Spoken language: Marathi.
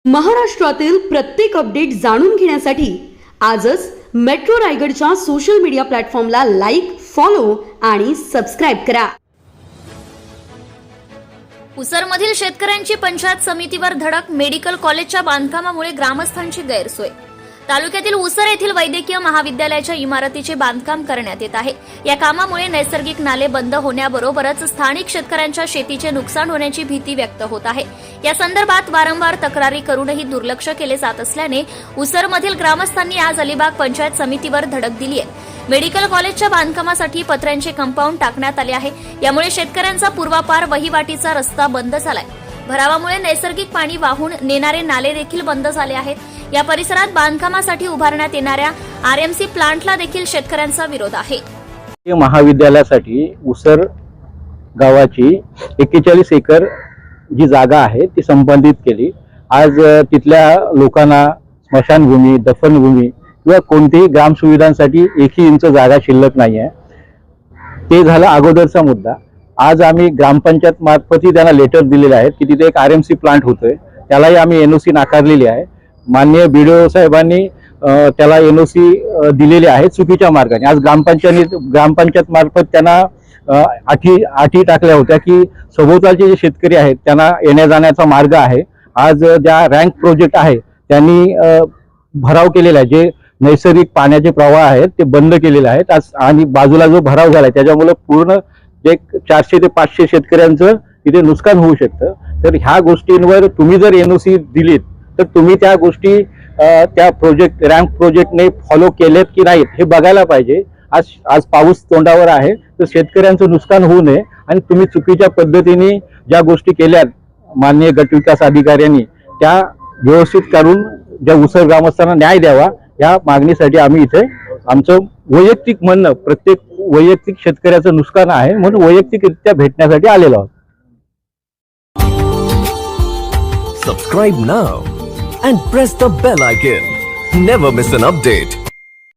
महाराष्ट्रातील प्रत्येक अपडेट जाणून घेण्यासाठी आजच मेट्रो रायगडच्या सोशल मीडिया प्लॅटफॉर्मला लाईक, फॉलो आणि सबस्क्राईब करा. उसरमधील शेतकऱ्यांची पंचायत समितीवर धडक. मेडिकल कॉलेजच्या बांधकामामुळे ग्रामस्थांची गैरसोय. तालुक्यातील उसर येथील वैद्यकीय महाविद्यालयाच्या इमारतीचे बांधकाम करण्यात येत आहे. या कामामुळे नैसर्गिक नाले बंद होण्याबरोबरच स्थानिक शेतकऱ्यांच्या शेतीचे नुकसान होण्याची भीती व्यक्त होत आहे. या संदर्भात वारंवार तक्रारी करूनही दुर्लक्ष केले जात असल्याने उसरमधील ग्रामस्थांनी आज अलिबाग पंचायत समितीवर धडक दिली आहे. मेडिकल कॉलेजच्या बांधकामासाठी पत्र्यांचे कंपाऊंड टाकण्यात आले आहे. यामुळे शेतकऱ्यांचा पूर्वापार वहिवाटीचा रस्ता बंद झालाय. भरावामुळे नैसर्गिक पाणी वाहून नेणारे नाले देखील बंद झाले आहेत. या परिसरात बांधकामासाठी उभारण्यात येणाऱ्या आरएमसी प्लांटला देखील शेतकऱ्यांचा विरोध आहे. महाविद्यालयासाठी उसर गावाची 41 एकर जी जागा आहे ती संपादित केली. आज तिथल्या लोकांना स्मशानभूमी, दफनभूमी किंवा कोणत्याही ग्राम सुविधांसाठी 1 इंच जागा शिल्लक नाही आहे. ते झालं अगोदरचा मुद्दा. आज आम्ही ग्रामपंचायत मार्फत त्यांना लेटर दिलेले आहेत की तिथे एक आरएमसी प्लांट होतोय, त्यालाही आम्ही एनओसी नाकारलेली आहे. माननीय बीडीओ साहेबांनी त्याला एनओसी दिलेली आहे चुकीच्या मार्गाने. आज ग्रामपंचायत मार्फत त्यांना अटी टाकल्या होत्या की सभोवतालचे जे शेतकरी आहेत त्यांना येण्या जाण्याचा मार्ग आहे. आज ज्या रँक प्रोजेक्ट आहे त्यांनी भराव केलेला आहे. जे नैसर्गिक पाण्याचे प्रवाह आहेत ते बंद केलेले आहेत आज, आणि बाजूला जो भराव झालाय त्याच्यामुळे पूर्ण जे 400 ते 500 शेतकऱ्यांचं तिथे नुकसान होऊ शकतं. तर ह्या गोष्टींवर तुम्ही जर एनओसी दिलीत तर तुम्ही त्या गोष्टी त्या प्रोजेक्ट रँक प्रोजेक्टने फॉलो केलेत की नाहीत हे बघायला पाहिजे. आज पाऊस तोंडावर आहे तर शेतकऱ्यांचं नुकसान होऊ नये आणि तुम्ही चुकीच्या पद्धतीने ज्या गोष्टी केल्यात माननीय गटविकास अधिकाऱ्यांनी त्या व्यवस्थित करून ज्या उसर ग्रामस्थांना न्याय द्यावा या मागणीसाठी आम्ही इथे आमचं वैयक्तिक म्हणणं, प्रत्येक वैयक्तिक शेतकऱ्याचं नुकसान आहे म्हणून वैयक्तिकरित्या भेटण्यासाठी आलेलो आहोत. Subscribe now and press the bell icon. Never miss an update.